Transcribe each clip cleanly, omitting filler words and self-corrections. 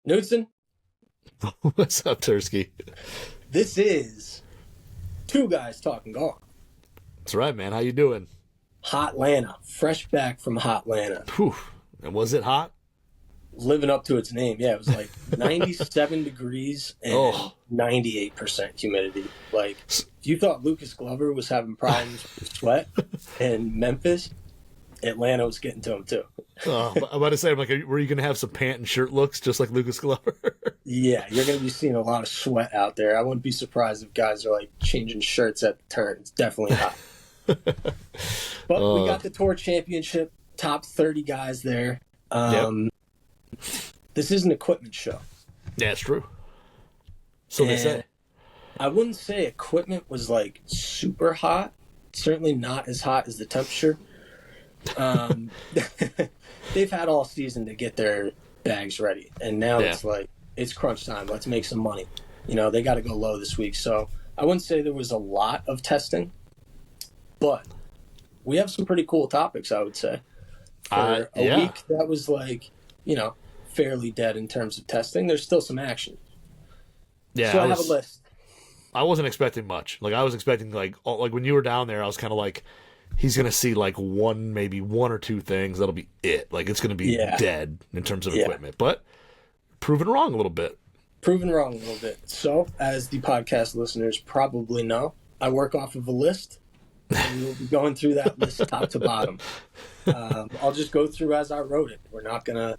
Knudsen, What's up, Tursky? this is Two Guys Talking Golf. That's right, man. How you doing? Hotlanta, fresh back from Hotlanta. Whew. And was it hot? Living up to its name. Yeah, it was like 97 degrees and Oh, 98% humidity. Like, if you thought Lucas Glover was having problems with sweat in Memphis, Atlanta was getting to him too. I'm about to say, I'm like, were you going to have some pant and shirt looks just like Lucas Glover? Yeah, you're going to be seeing a lot of sweat out there. I wouldn't be surprised if guys are like changing shirts at the turn. It's definitely hot. But we got the Tour Championship, top 30 guys there. Yep. This is an equipment show. Yeah, it's true. So they say. I wouldn't say equipment was like super hot. Certainly not as hot as the temperature. They've had all season to get their bags ready, and now it's like it's crunch time. Let's make some money. You know, they got to go low this week. So I wouldn't say there was a lot of testing, but we have some pretty cool topics, I would say. For a week that was like, you know, fairly dead in terms of testing, there's still some action. Yeah, so I have a list. I wasn't expecting much. Like I was expecting like when you were down there, I was kind of like, he's gonna see like maybe one or two things. That'll be it. Like it's gonna be dead in terms of equipment. But proven wrong a little bit. Proven wrong a little bit. So, as the podcast listeners probably know, I work off of a list, and we'll be going through that list top to bottom. I'll just go through as I wrote it. We're not gonna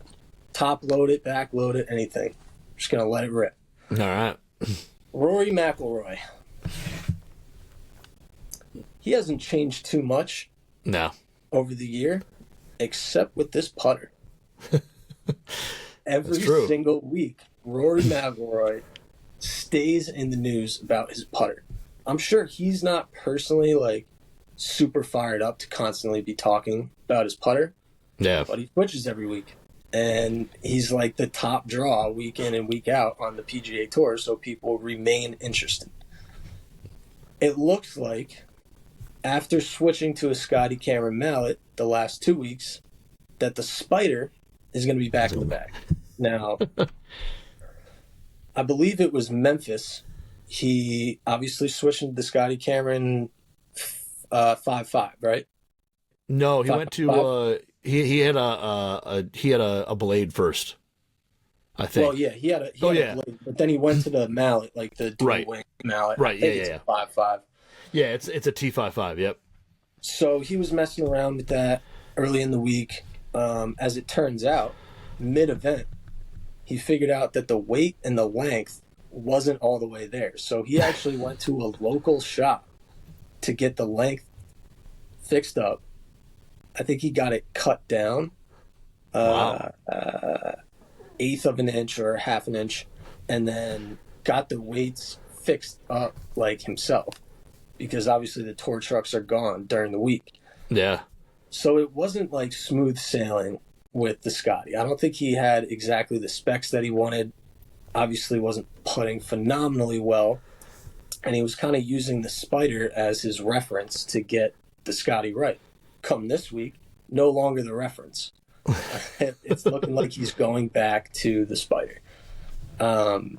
top load it, back load it, anything. Just gonna let it rip. All right. Rory McIlroy. He hasn't changed too much over the year, except with this putter. Every single week, Rory McIlroy stays in the news about his putter. I'm sure he's not personally like super fired up to constantly be talking about his putter. Yeah. But he switches every week. And he's like the top draw week in and week out on the PGA Tour, so people remain interested. It looks like after switching to a Scottie Cameron mallet the last 2 weeks, that the Spider is going to be back in the bag. Now, I believe it was Memphis. He obviously switched into the Scottie Cameron 5.5, right? No, he went to he had a blade first, I think. Well, yeah, he had a blade, but then he went to the mallet, like the dual wing mallet. Right, It's a 5.5. Yeah, it's a T55, yep. So he was messing around with that early in the week. As it turns out, mid-event, he figured out that the weight and the length wasn't all the way there. So he actually went to a local shop to get the length fixed up. I think he got it cut down, eighth of an inch or half an inch, and then got the weights fixed up like himself, because obviously the tour trucks are gone during the week. Yeah. So it wasn't like smooth sailing with the Scottie. I don't think he had exactly the specs that he wanted. Obviously wasn't putting phenomenally well, and he was kind of using the Spider as his reference to get the Scottie right. Come this week, no longer the reference. It's looking like he's going back to the Spider. But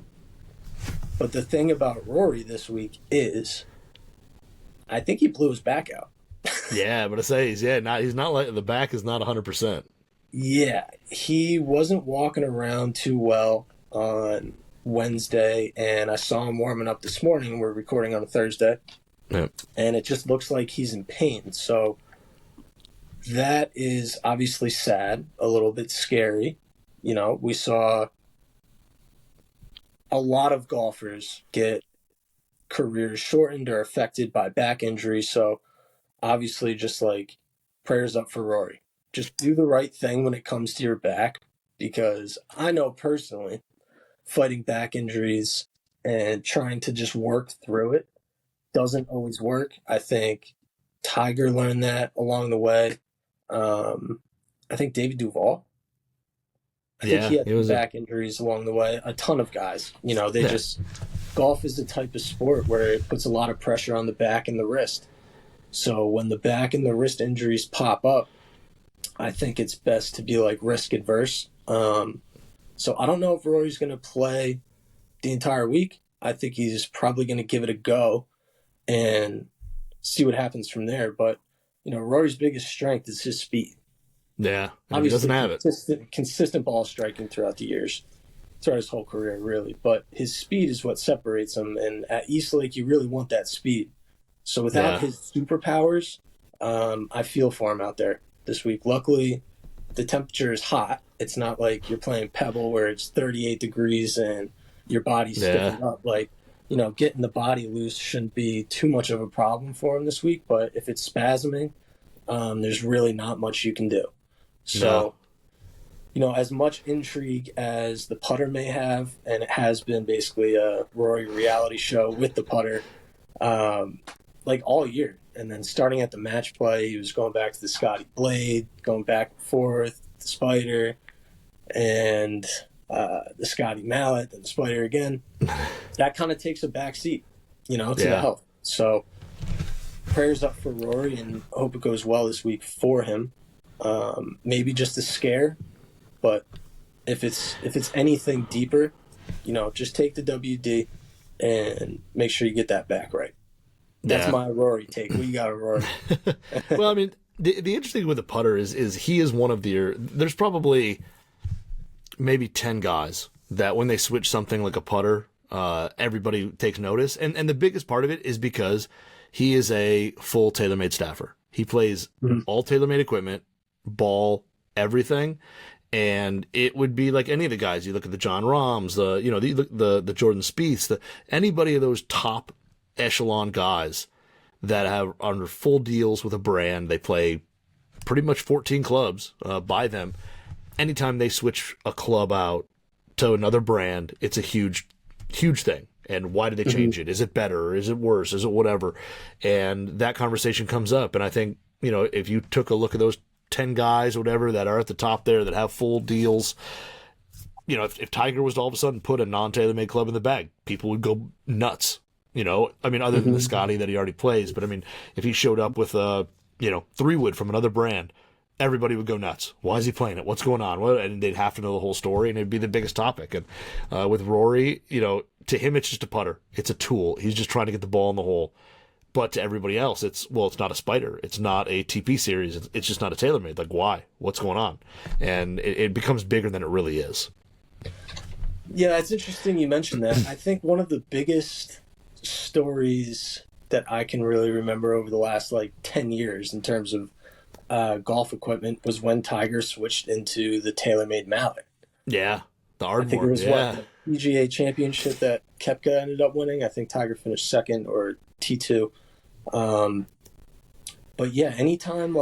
the thing about Rory this week is, I think he blew his back out. Yeah, but I say he's not like the back is not 100%. Yeah, he wasn't walking around too well on Wednesday, and I saw him warming up this morning. We're recording on a Thursday, and it just looks like he's in pain. So that is obviously sad, a little bit scary. You know, we saw a lot of golfers get careers shortened or affected by back injury. So obviously just like prayers up for Rory. Just do the right thing when it comes to your back, because I know personally fighting back injuries and trying to just work through it doesn't always work. I think Tiger learned that along the way. I think David Duval. I think he had back injuries along the way. A ton of guys. You know, golf is the type of sport where it puts a lot of pressure on the back and the wrist. So when the back and the wrist injuries pop up, I think it's best to be like risk adverse. So I don't know if Rory's going to play the entire week. I think he's probably going to give it a go and see what happens from there. But, Rory's biggest strength is his speed. Yeah, and if he doesn't Obviously, have it, consistent ball striking throughout the years, throughout his whole career, really. But his speed is what separates him. And at Eastlake, you really want that speed. So without yeah, his superpowers, I feel for him out there this week. Luckily, the temperature is hot. It's not like you're playing Pebble where it's 38 degrees and your body's yeah, stiffened up. Like, getting the body loose shouldn't be too much of a problem for him this week. But if it's spasming, there's really not much you can do. no, So, as much intrigue as the putter may have, and it has been basically a Rory reality show with the putter, like all year. And then starting at the match play, he was going back to the Scottie blade, going back and forth, the spider, and the Scottie mallet, then the spider again. That kind of takes a back seat, to the health. So prayers up for Rory, and hope it goes well this week for him. Maybe just a scare, but if it's anything deeper, just take the WD and make sure you get that back right. That's my Rory take. We got a Rory. Well, I mean, the interesting thing with the putter is he is one of there's probably maybe 10 guys that when they switch something like a putter, everybody takes notice. And the biggest part of it is because he is a full TaylorMade staffer. He plays all TaylorMade equipment, ball, everything. And it would be like any of the guys. You look at the John Rahms, the Jordan Spieths, anybody of those top echelon guys that have under full deals with a brand. They play pretty much 14 clubs by them. Anytime they switch a club out to another brand, it's a huge thing. And why did they change it? Is it better? Is it worse? Is it whatever? And that conversation comes up. And I think, if you took a look at those 10 guys or whatever that are at the top there that have full deals, if Tiger was to all of a sudden put a non-TaylorMade club in the bag, people would go nuts. Other than the Scottie that he already plays, but if he showed up with a, 3-wood from another brand, everybody would go nuts. Why is he playing it? What's going on? And they'd have to know the whole story, and it'd be the biggest topic. And with Rory, to him, it's just a putter. It's a tool. He's just trying to get the ball in the hole. But to everybody else, it's not a spider. It's not a TP series. It's just not a TaylorMade. Like, why? What's going on? And it becomes bigger than it really is. Yeah, it's interesting you mentioned that. I think one of the biggest stories that I can really remember over the last 10 years in terms of golf equipment was when Tiger switched into the TaylorMade mallet. Yeah, the Ardmore. I think it was the PGA Championship that Koepka ended up winning. I think Tiger finished second or T2. But yeah, anytime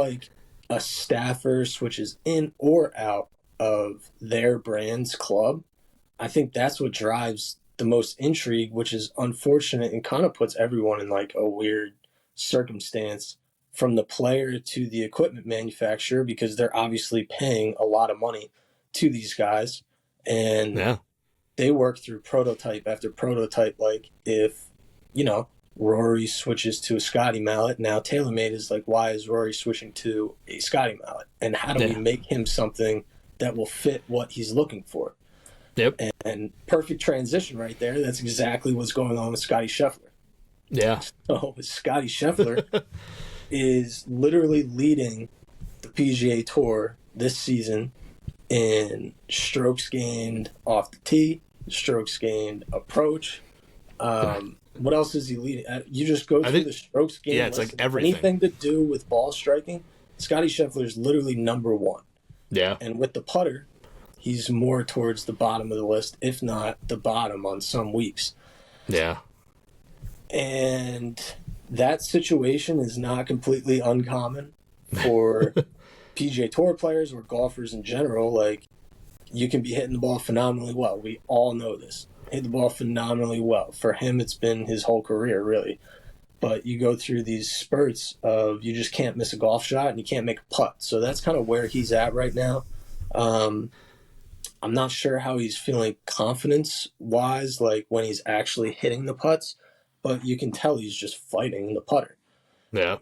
a staffer switches in or out of their brand's club, I think that's what drives the most intrigue, which is unfortunate and kind of puts everyone in a weird circumstance, from the player to the equipment manufacturer, because they're obviously paying a lot of money to these guys, and they work through prototype after prototype. If Rory switches to a Scottie mallet, now TaylorMade is why is Rory switching to a Scottie mallet, and how do we make him something that will fit what he's looking for? Yep. And perfect transition right there. That's exactly what's going on with Scottie Scheffler. Yeah. So Scottie Scheffler is literally leading the PGA Tour this season in strokes gained off the tee, strokes gained approach. What else is he leading? You just go through the strokes gained. Yeah, it's everything. Anything to do with ball striking, Scottie Scheffler is literally number one. Yeah. And with the putter, he's more towards the bottom of the list, if not the bottom on some weeks. Yeah. And that situation is not completely uncommon for PGA Tour players or golfers in general. You can be hitting the ball phenomenally well. We all know this. Hit the ball phenomenally well. For him, it's been his whole career, really. But you go through these spurts of you just can't miss a golf shot and you can't make a putt. So that's kind of where he's at right now. I'm not sure how he's feeling confidence-wise, when he's actually hitting the putts, but you can tell he's just fighting the putter. Yeah.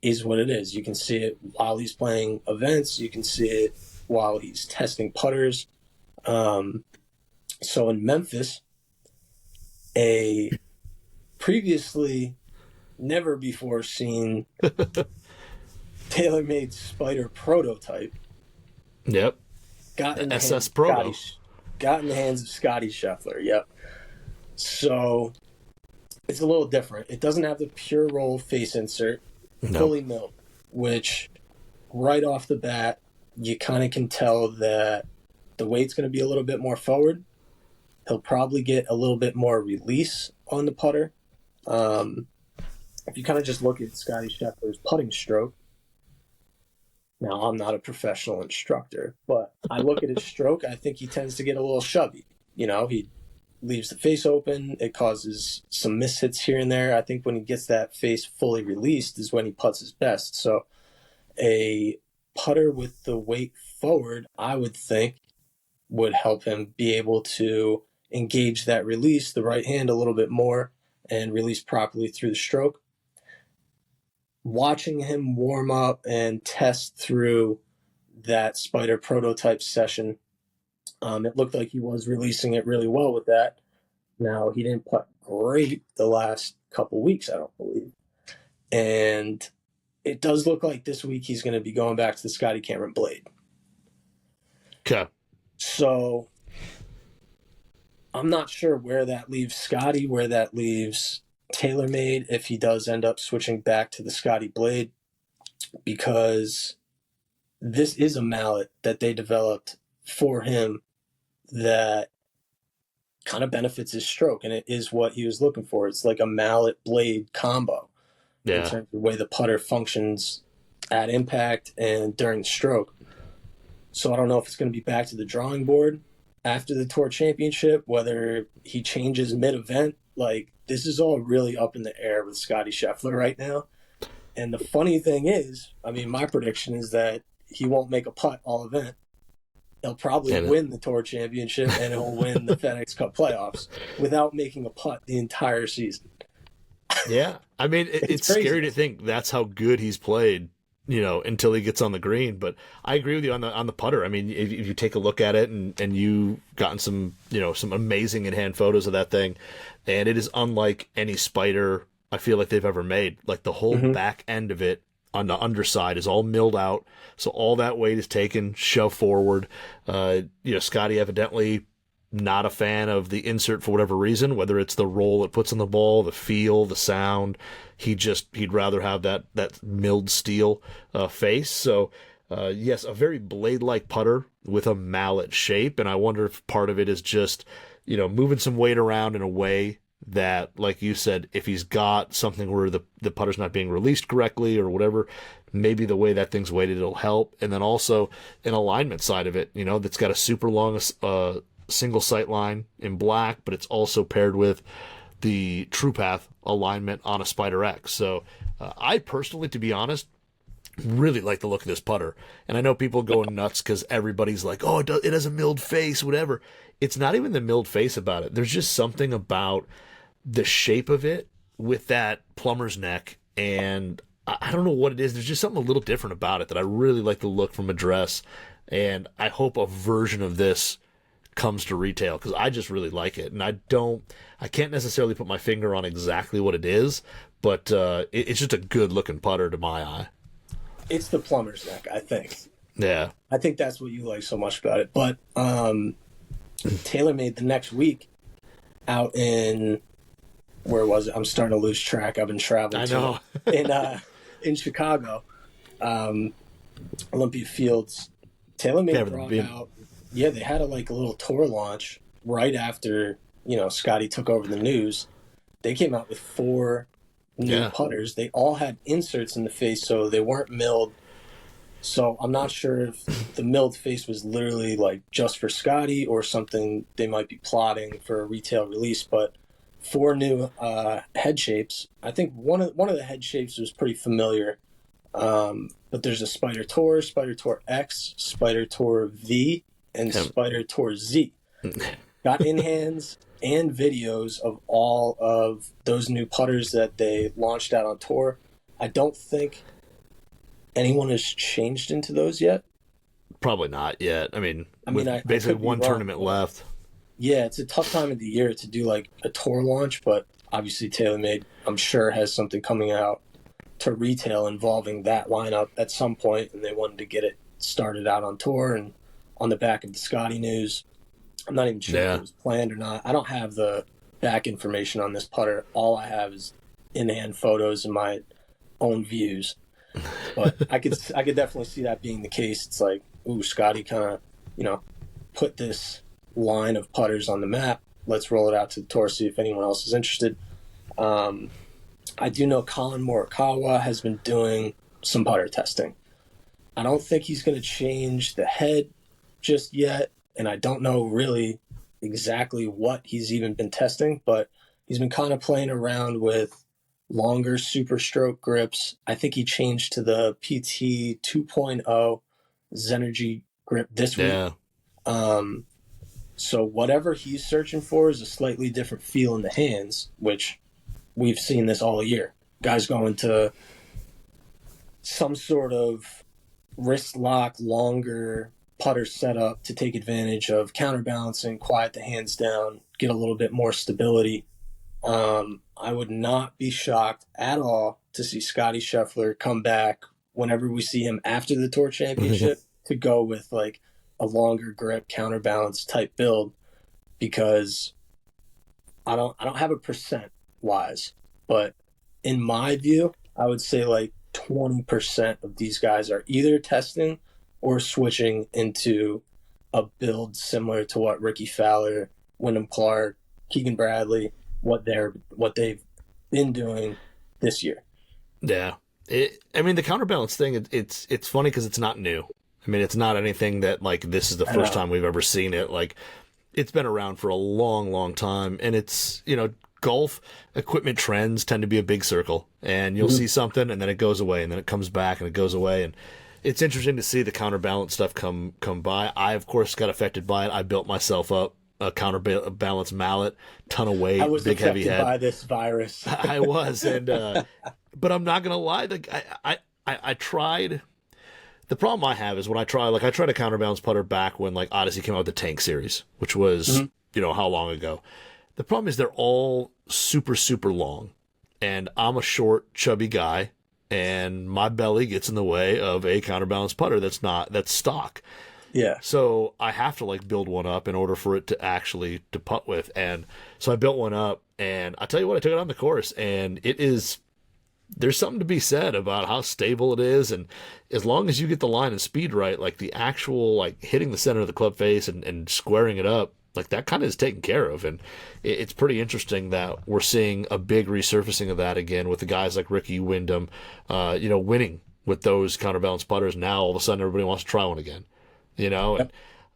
Is what it is. You can see it while he's playing events. You can see it while he's testing putters. So in Memphis, a previously never before seen TaylorMade Spider prototype Yep. got in The the hands SS of Proto. Scottie Scheffler. Yep. So it's a little different. It doesn't have the pure roll face insert, fully milled, which right off the bat, you kind of can tell that the weight's going to be a little bit more forward. He'll probably get a little bit more release on the putter. If you kind of just look at Scottie Scheffler's putting stroke, now I'm not a professional instructor, but I look at his stroke, I think he tends to get a little shovy. You know, he leaves the face open. It causes some mishits here and there. I think when he gets that face fully released is when he putts his best. So a putter with the weight forward, I would think, would help him be able to engage that release, the right hand a little bit more, and release properly through the stroke. Watching him warm up and test through that Spider prototype session, it looked like he was releasing it really well with that. Now, he didn't putt great the last couple weeks, I don't believe. And it does look like this week he's going to be going back to the Scottie Cameron blade. Okay. So I'm not sure where that leaves Scottie, where that leaves TaylorMade, if he does end up switching back to the Scottie blade, because this is a mallet that they developed for him that kind of benefits his stroke, and it is what he was looking for. It's like a mallet blade combo in terms of the way the putter functions at impact and during the stroke. So I don't know if it's going to be back to the drawing board after the Tour Championship, whether he changes mid-event. Like, this is all really up in the air with Scottie Scheffler right now. And the funny thing is, I mean, my prediction is that he won't make a putt all event. He'll probably win the Tour Championship and he'll win the FedEx Cup playoffs without making a putt the entire season. Yeah. I mean, it's scary to think that's how good he's played, you know, until he gets on the green. But I agree with you on the putter. I mean, if you take a look at it and you've gotten some, you know, some amazing in-hand photos of that thing, and it is unlike any Spider I feel like they've ever made. Like, the whole back end of it on the underside is all milled out. So all that weight is taken, shoved forward. You know, Scottie evidently not a fan of the insert for whatever reason, whether it's the roll it puts on the ball, the feel, the sound. He'd rather have that milled steel face. So yes, a very blade-like putter with a mallet shape. And I wonder if part of it is just, you know, moving some weight around in a way that, like you said, if he's got something where the putter's not being released correctly or whatever, maybe the way that thing's weighted, it'll help. And then also an alignment side of it, you know, that's got a super long single sight line in black, but it's also paired with the True Path alignment on a Spider X. So I personally, to be honest, really like the look of this putter. And I know people going nuts because everybody's like, oh, it has a milled face, whatever. It's not even the milled face about it. There's just something about the shape of it with that plumber's neck, and I don't know what it is. There's just something a little different about it that I really like the look from Address, and I hope a version of this comes to retail because I just really like it. And I can't necessarily put my finger on exactly what it is, but it's just a good looking putter to my eye. It's the plumber's neck, I think. Yeah. I think that's what you like so much about it. But TaylorMade the next week out in, where was it? I'm starting to lose track. I've been traveling. I know. in Chicago, Olympia Fields. TaylorMade brought out. Yeah, they had a little tour launch right after, you know, Scottie took over the news. They came out with 4 new putters. They all had inserts in the face, so they weren't milled. So I'm not sure if the milled face was literally like just for Scottie or something they might be plotting for a retail release. But 4 new head shapes. I think one of the head shapes was pretty familiar. But there's a Spider Tour X, Spider Tour V, and Spider Tour Z. Got in-hands and videos of all of those new putters that they launched out on tour. I don't think anyone has changed into those yet. Probably not yet. I mean, I mean, with I basically could be one wrong, tournament but left. yeah, it's a tough time of the year to do like a tour launch, but obviously TaylorMade, I'm sure, has something coming out to retail involving that lineup at some point, and they wanted to get it started out on tour and on the back of the Scottie news. I'm not even sure if it Yeah. was planned or not. I don't have the back information on this putter. All I have is in-hand photos and my own views. But I could definitely see that being the case. It's like, ooh, Scottie kind of, put this line of putters on the map. Let's roll it out to the tour, see if anyone else is interested. I do know Colin Morikawa has been doing some putter testing. I don't think he's going to change the head just yet, and I don't know really exactly what he's even been testing, but he's been kind of playing around with longer super stroke grips. I think he changed to the PT 2.0 Zenergy grip this week. Yeah. So whatever he's searching for is a slightly different feel in the hands, which we've seen this all year. Guys going to some sort of wrist lock, longer putter setup to take advantage of counterbalancing, quiet the hands down, get a little bit more stability. I would not be shocked at all to see Scottie Scheffler come back whenever we see him after the Tour Championship to go with like a longer grip counterbalance type build, because I don't have a percent wise, but in my view, I would say like 20% of these guys are either testing or switching into a build similar to what Ricky Fowler, Wyndham Clark, Keegan Bradley, what they've been doing this year. Yeah. I mean, the counterbalance thing, it's funny because it's not new. I mean, it's not anything that, like, this is the first time we've ever seen it. Like, it's been around for a long, long time. And it's, golf equipment trends tend to be a big circle. And you'll see something, and then it goes away, and then it comes back, and it goes away. And it's interesting to see the counterbalance stuff come by. I, of course, got affected by it. I built myself up a counterbalance mallet, ton of weight, I was big heavy head. by this virus. I was, and but I'm not gonna lie. I tried. The problem I have is when I tried a counterbalance putter back when like Odyssey came out with the Tank series, which was how long ago. The problem is they're all super, super long, and I'm a short, chubby guy, and my belly gets in the way of a counterbalance putter that's stock. Yeah. So I have to like build one up in order for it to actually to putt with. And so I built one up, and I tell you what, I took it on the course, and there's something to be said about how stable it is. And as long as you get the line and speed right, like the actual like hitting the center of the club face and squaring it up, like that kind of is taken care of. And it's pretty interesting that we're seeing a big resurfacing of that again with the guys like Ricky, Wyndham, winning with those counterbalance putters. Now all of a sudden everybody wants to try one again. And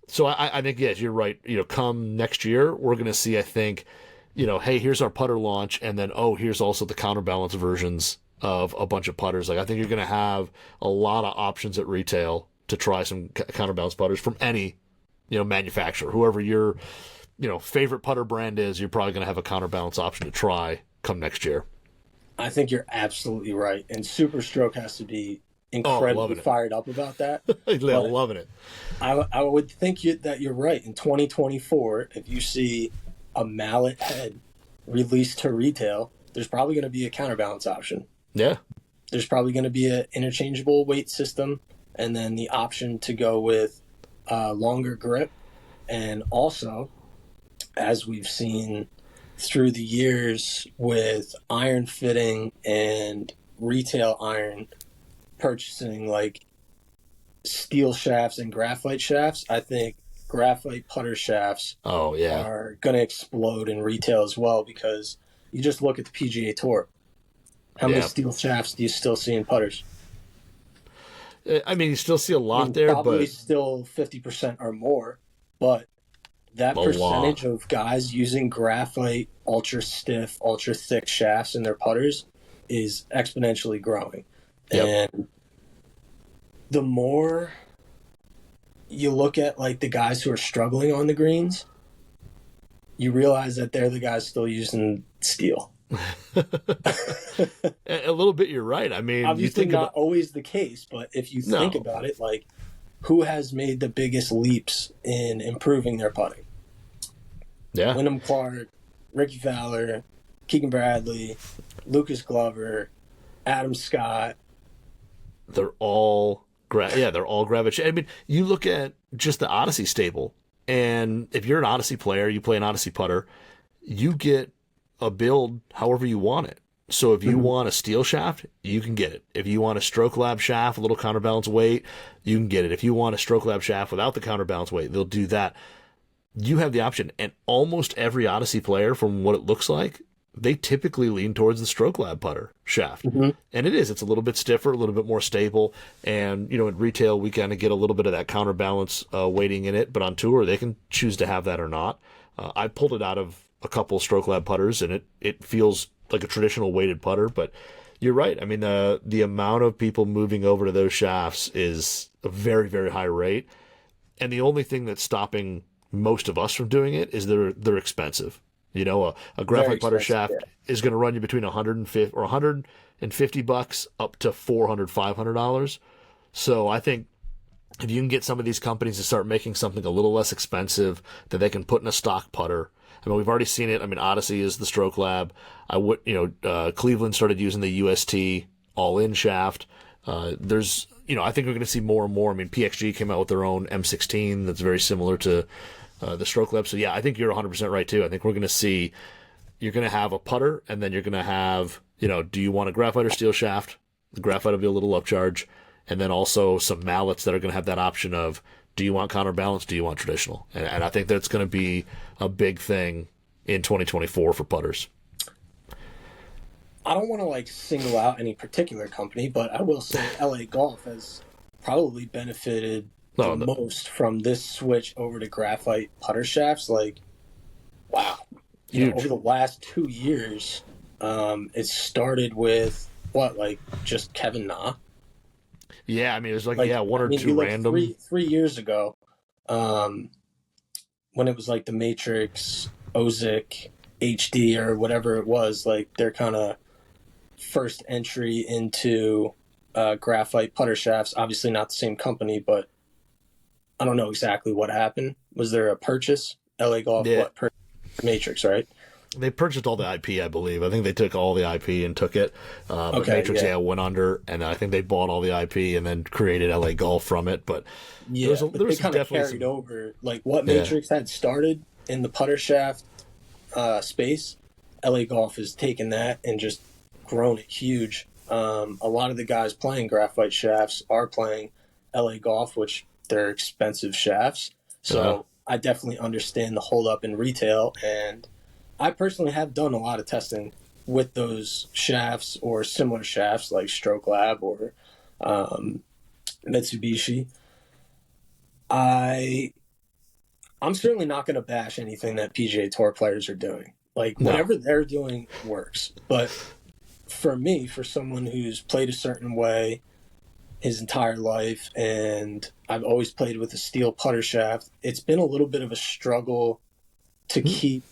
so I think, yes, you're right. Come next year, we're going to see, I think, hey, here's our putter launch. And then, here's also the counterbalance versions of a bunch of putters. Like, I think you're going to have a lot of options at retail to try some counterbalance putters from any, manufacturer. Whoever your, favorite putter brand is, you're probably going to have a counterbalance option to try come next year. I think you're absolutely right. And Super Stroke has to be incredibly fired up about that. Yeah, loving it. I would think that you're right. In 2024, if you see a mallet head released to retail, there's probably going to be a counterbalance option. Yeah. There's probably going to be an interchangeable weight system, and then the option to go with longer grip. And also, as we've seen through the years with iron fitting and retail iron purchasing like steel shafts and graphite shafts, I think graphite putter shafts are going to explode in retail as well, because you just look at the PGA Tour. How many steel shafts do you still see in putters? I mean, you still see a lot there, probably but still 50% or more, but that percentage of guys using graphite, ultra stiff, ultra thick shafts in their putters is exponentially growing. Yep. And the more you look at like the guys who are struggling on the greens, you realize that they're the guys still using steel. A little bit, you're right. I mean, obviously not always the case, but if you think about it, like who has made the biggest leaps in improving their putting? Yeah. Wyndham Clark, Ricky Fowler, Keegan Bradley, Lucas Glover, Adam Scott. They're all they're all gravitating. I mean, you look at just the Odyssey stable, and if you're an Odyssey player, you play an Odyssey putter, you get a build however you want it. So if you want a steel shaft, you can get it. If you want a Stroke Lab shaft, a little counterbalance weight, you can get it. If you want a Stroke Lab shaft without the counterbalance weight, they'll do that. You have the option. And almost every Odyssey player, from what it looks like, they typically lean towards the Stroke Lab putter shaft. And it's a little bit stiffer, a little bit more stable. And, in retail, we kind of get a little bit of that counterbalance weighting in it. But on tour, they can choose to have that or not. I pulled it out of a couple Stroke Lab putters, and it feels like a traditional weighted putter. But you're right. I mean, the amount of people moving over to those shafts is a very, very high rate. And the only thing that's stopping most of us from doing it is they're expensive. A graphite putter shaft is going to run you between $150 or $150 up to $400, $500. So I think if you can get some of these companies to start making something a little less expensive that they can put in a stock putter. I mean, we've already seen it. I mean, Odyssey is the Stroke Lab. Cleveland started using the UST all-in shaft. I think we're going to see more and more. I mean, PXG came out with their own M16 that's very similar to the Stroke Lab. So, yeah, I think you're 100% right, too. I think we're going to see you're going to have a putter, and then you're going to have, do you want a graphite or steel shaft? The graphite will be a little upcharge. And then also some mallets that are going to have that option of, do you want counterbalance? Do you want traditional? And I think that's going to be a big thing in 2024 for putters. I don't want to single out any particular company, but I will say LA Golf has probably benefited the most from this switch over to graphite putter shafts. Wow. Over the last 2 years, it started with just Kevin Na. Yeah, I mean, it was one or two random. Three years ago, when it was the Matrix, Ozic, HD, or whatever it was, their kind of first entry into graphite putter shafts. Obviously not the same company, but I don't know exactly what happened. Was there a purchase? LA Golf, Matrix, right? They purchased all the IP, I believe. I think they took all the IP and took it. But Matrix, went under, and I think they bought all the IP and then created LA Golf from it. But there was kind of carried over. What Matrix had started in the putter shaft space, LA Golf has taken that and just grown it huge. A lot of the guys playing graphite shafts are playing LA Golf, which they're expensive shafts. So I definitely understand the holdup in retail, and I personally have done a lot of testing with those shafts or similar shafts like Stroke Lab or Mitsubishi. I'm certainly not going to bash anything that PGA Tour players are doing. Whatever they're doing works. But for me, for someone who's played a certain way his entire life, and I've always played with a steel putter shaft, it's been a little bit of a struggle to keep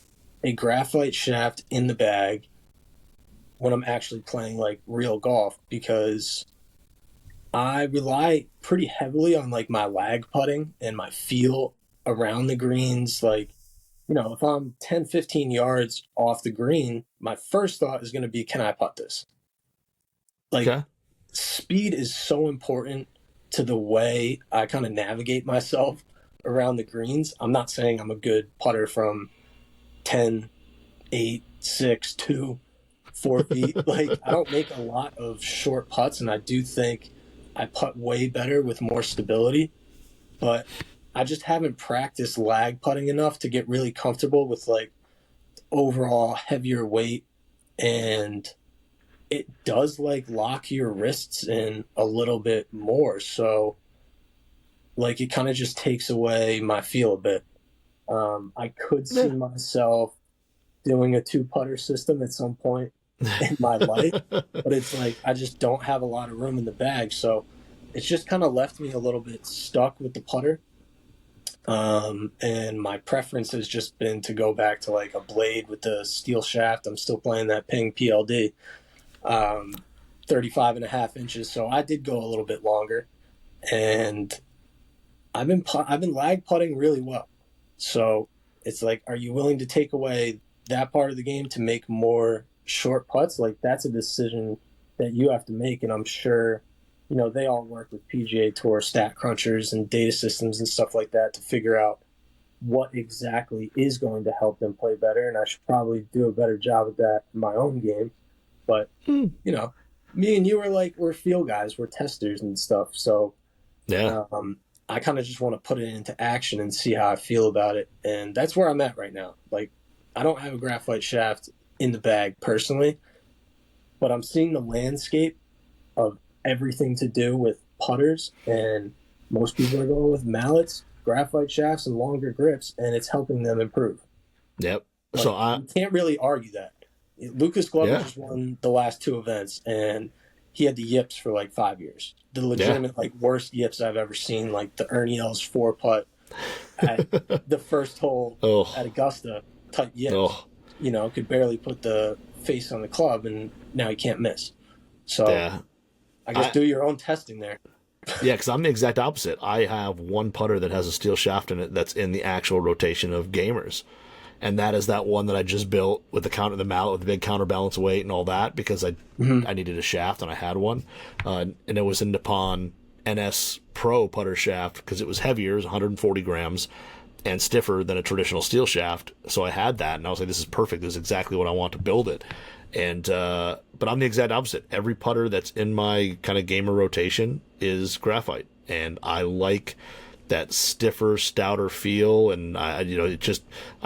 a graphite shaft in the bag when I'm actually playing real golf, because I rely pretty heavily on my lag putting and my feel around the greens. If I'm 10, 15 yards off the green, my first thought is going to be, can I putt this? Speed is so important to the way I kind of navigate myself around the greens. I'm not saying I'm a good putter from 10, 8, 6, 2, 4 feet. I don't make a lot of short putts, and I do think I putt way better with more stability, but I just haven't practiced lag putting enough to get really comfortable with overall heavier weight, and it does lock your wrists in a little bit more. So it kind of just takes away my feel a bit. I could see myself doing a 2-putter system at some point in my life, but it's I just don't have a lot of room in the bag. So it's just kind of left me a little bit stuck with the putter. And my preference has just been to go back to a blade with the steel shaft. I'm still playing that Ping PLD, 35.5 inches. So I did go a little bit longer, and I've been lag putting really well. So it's like, are you willing to take away that part of the game to make more short putts? Like that's a decision that you have to make, and I'm sure they all work with PGA Tour stat crunchers and data systems and stuff like that to figure out what exactly is going to help them play better. And I should probably do a better job of that in my own game. But me and you are like we're field guys, we're testers and stuff. So Yeah. I kind of just want to put it into action and see how I feel about it. And that's where I'm at right now. Like, I don't have a graphite shaft in the bag personally, but I'm seeing the landscape of everything to do with putters. And most people are going with mallets, graphite shafts, and longer grips, and it's helping them improve. Yep. Like, So you can't really argue that. Lucas Glover just won the last two events, and he had the yips for like 5 years. The legitimate like worst yips I've ever seen, like the Ernie Els 4-putt at the first hole at Augusta type yips. Could barely put the face on the club, and now he can't miss. So I guess do your own testing there. Yeah, because I'm the exact opposite. I have one putter that has a steel shaft in it that's in the actual rotation of gamers. And that is that one that I just built with the mallet with the big counterbalance weight and all that because I needed a shaft and I had one, and it was a Nippon NS Pro putter shaft because it was heavier, it was 140 grams, and stiffer than a traditional steel shaft. So I had that, and I was like, "This is perfect. This is exactly what I want to build it." And but I'm the exact opposite. Every putter that's in my kind of gamer rotation is graphite, and I like that stiffer, stouter feel, and I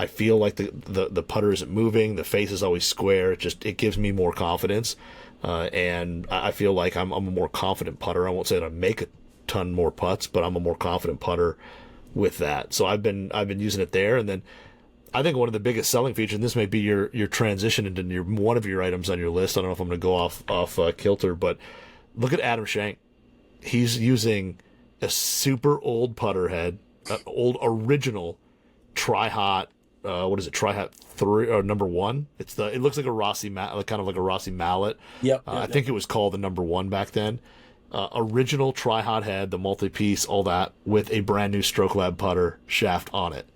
feel like the putter isn't moving, the face is always square. It gives me more confidence, and I feel like I'm a more confident putter. I won't say that I make a ton more putts, but I'm a more confident putter with that. So I've been using it there, and then I think one of the biggest selling features, and this may be your transition into one of your items on your list. I don't know if I'm going to go off kilter, but look at Adam Schenk. He's using a super old putter head, an old original Tri-Hot. What is it? Tri-Hot 3 or number 1? It looks like a Rossi kind of like a Rossi mallet. Yep. I think it was called the number 1 back then. Original Tri-Hot head, the multi-piece, all that, with a brand new Stroke Lab putter shaft on it,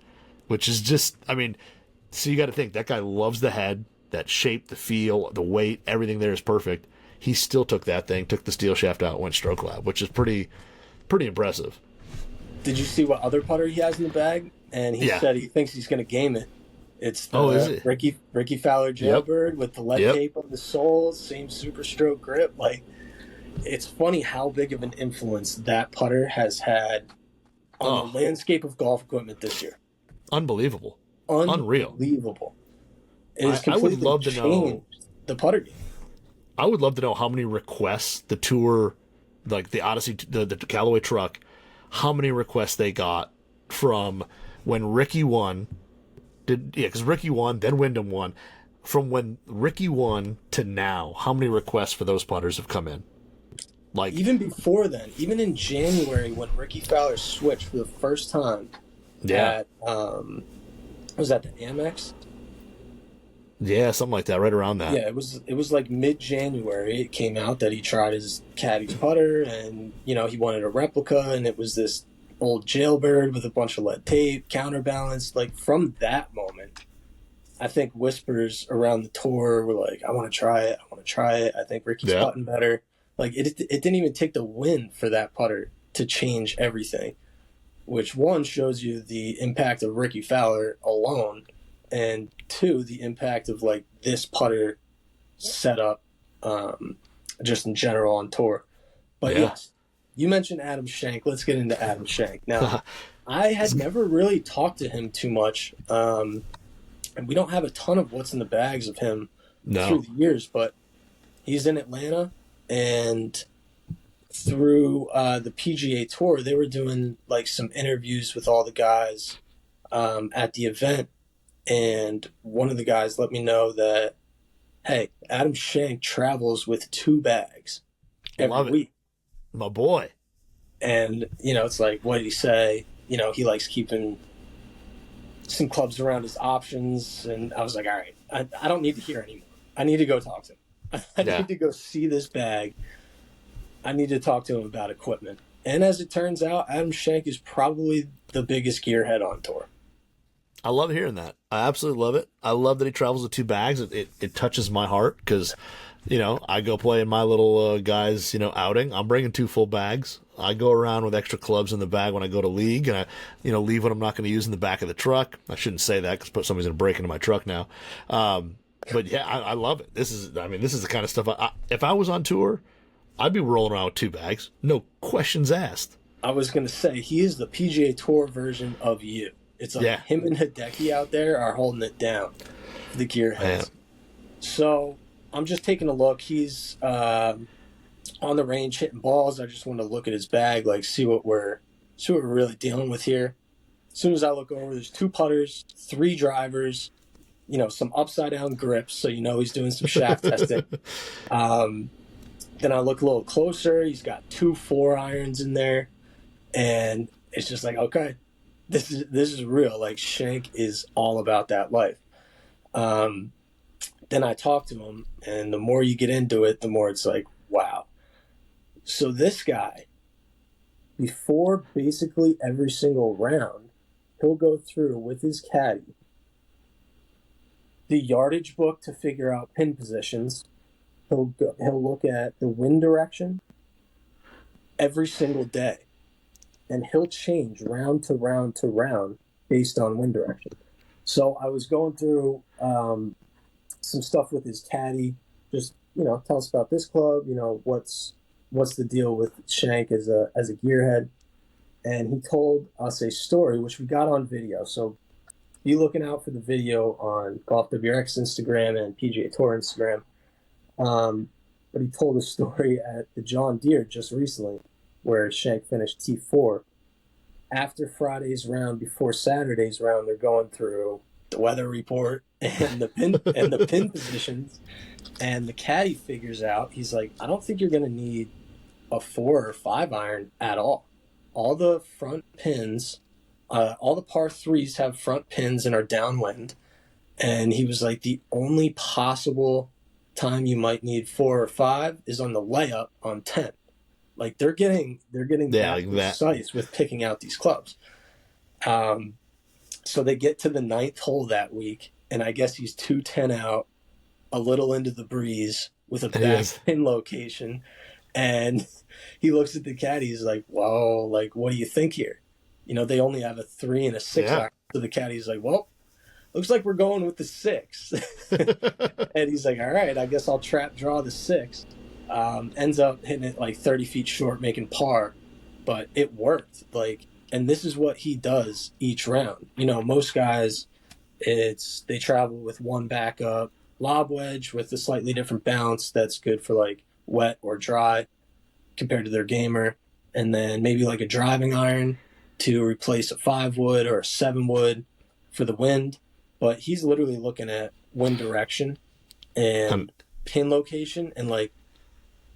which is just, so you got to think that guy loves the head, that shape, the feel, the weight, everything there is perfect. He still took that thing, took the steel shaft out, and went Stroke Lab, which is pretty impressive. Did you see what other putter he has in the bag? And he said he thinks he's going to game it. It's the is it? Ricky Fowler Jailbird with the lead tape on the sole, same super stroke grip. Like, it's funny how big of an influence that putter has had on the landscape of golf equipment this year. Unbelievable. Unreal. It has completely I would love to know the putter game. I would love to know how many requests the Tour, like the Odyssey, the Callaway truck, how many requests they got from when Ricky won. Because Ricky won, then Wyndham won. From when Ricky won to now, how many requests for those putters have come in? Like even before then, even in January when Ricky Fowler switched for the first time at was that the Amex? Yeah, something like that, right around that. Yeah, it was like mid-January. It came out that he tried his caddy's putter, and he wanted a replica, and it was this old Jailbird with a bunch of lead tape, counterbalance. Like from that moment, I think whispers around the tour were like, "I want to try it. I want to try it. I think Ricky's putting better." Like it didn't even take the win for that putter to change everything, which one shows you the impact of Ricky Fowler alone. And 2, the impact of like this putter setup, just in general on tour. But yes, you mentioned Adam Schenk. Let's get into Adam Schenk. Now, I had never really talked to him too much, and we don't have a ton of what's in the bags of him through the years. But he's in Atlanta, and through the PGA Tour, they were doing like some interviews with all the guys at the event. And one of the guys let me know that, hey, Adam Schenk travels with 2 bags every week. My boy. And, it's like, what did he say? He likes keeping some clubs around his options. And I was like, all right, I don't need to hear anymore. I need to go talk to him. I need to go see this bag. I need to talk to him about equipment. And as it turns out, Adam Schenk is probably the biggest gearhead on tour. I love hearing that. I absolutely love it. I love that he travels with 2 bags. It touches my heart because, I go play in my little guys, outing. I'm bringing 2 full bags. I go around with extra clubs in the bag when I go to league, and I, leave what I'm not going to use in the back of the truck. I shouldn't say that because somebody's going to break into my truck now. But yeah, I love it. This is the kind of stuff. If I was on tour, I'd be rolling around with 2 bags. No questions asked. I was going to say, he is the PGA Tour version of you. It's like him and Hideki out there are holding it down for the gearheads. So I'm just taking a look. He's on the range hitting balls. I just want to look at his bag, like see what we're really dealing with here. As soon as I look over, there's 2 putters, 3 drivers, some upside down grips, so he's doing some shaft testing. Then I look a little closer. He's got 2 4-irons in there, and it's just like, okay, this is real. Like, Schenk is all about that life. Then I talk to him, and the more you get into it, the more it's like, wow. So this guy, before basically every single round, he'll go through with his caddy the yardage book to figure out pin positions. He'll look at the wind direction every single day, and he'll change round to round to round based on wind direction. So I was going through some stuff with his caddy, just tell us about this club, what's the deal with Schenk as a gearhead, and he told us a story which we got on video. So be looking out for the video on Golf WRX Instagram and PGA Tour Instagram. But he told a story at the John Deere just recently where Schenk finished T4. After Friday's round, before Saturday's round, they're going through the weather report and the pin positions, and the caddy figures out, he's like, I don't think you're going to need a 4 or 5 iron at all. All the front pins, all the par 3s have front pins and are downwind. And he was like, the only possible time you might need 4 or 5 is on the layup on 10. Like, they're getting that precise with picking out these clubs. So they get to the 9th hole that week, and I guess he's 210 out, a little into the breeze with a back pin location, and he looks at the caddy. He's like, "Whoa! Like, what do you think here? They only have a 3 and a 6 iron." So the caddy's like, "Well, looks like we're going with the 6." And he's like, "All right, I guess I'll trap draw the 6." Ends up hitting it like 30 feet short, making par, but it worked. Like, and this is what he does each round. Most guys, they travel with 1 backup lob wedge with a slightly different bounce that's good for like wet or dry compared to their gamer, and then maybe like a driving iron to replace a 5 wood or a 7 wood for the wind. But he's literally looking at wind direction and pin location and like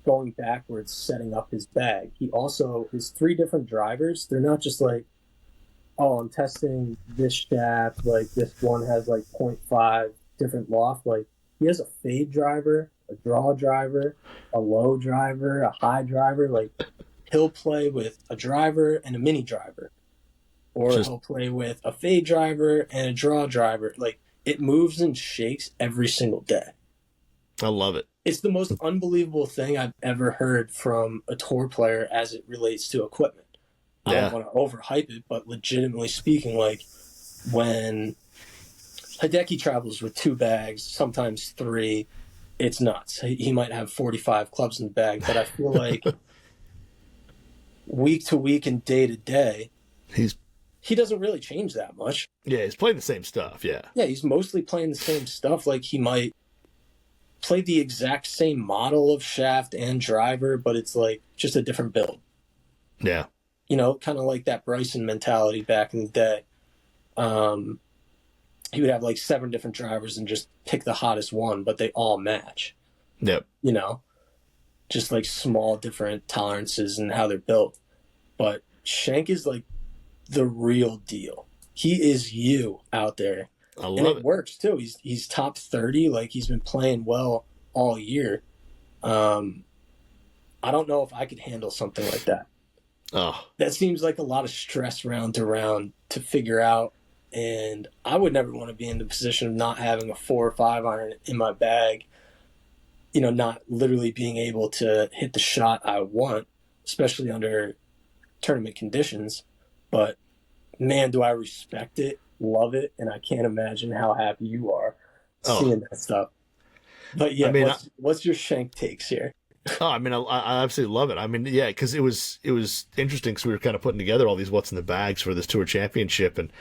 going backwards, setting up his bag. He also, his 3 different drivers, they're not just like, oh, I'm testing this shaft, like this one has like 0.5 different loft. Like, he has a fade driver, a draw driver, a low driver, a high driver. Like, he'll play with a driver and a mini driver, or he'll play with a fade driver and a draw driver. Like, it moves and shakes every single day. I love it. It's the most unbelievable thing I've ever heard from a tour player as it relates to equipment. I don't want to overhype it, but legitimately speaking, like, when Hideki travels with 2 bags, sometimes 3, it's nuts. He might have 45 clubs in the bag, but I feel like week to week and day to day, he doesn't really change that much. Yeah, he's playing the same stuff, yeah. Yeah, he's mostly playing the same stuff. Like, he might play the exact same model of shaft and driver, but it's like just a different build. Yeah. Kind of like that Bryson mentality back in the day. He would have like 7 different drivers and just pick the hottest one, but they all match. Yep. Just like small different tolerances and how they're built. But Schenk is like the real deal. He is you out there. I love it. It works too. He's top 30. Like, he's been playing well all year. I don't know if I could handle something like that. Oh, That seems like a lot of stress round to round to figure out. And I would never want to be in the position of not having a 4 or 5 iron in my bag, not literally being able to hit the shot I want, especially under tournament conditions. But man, do I respect it, love it, and I can't imagine how happy you are oh. seeing that stuff. But I yeah, mean, what's your Schenk takes here? I absolutely love it. I mean, yeah, because it was interesting because we were kind of putting together all these what's in the bags for this tour championship, and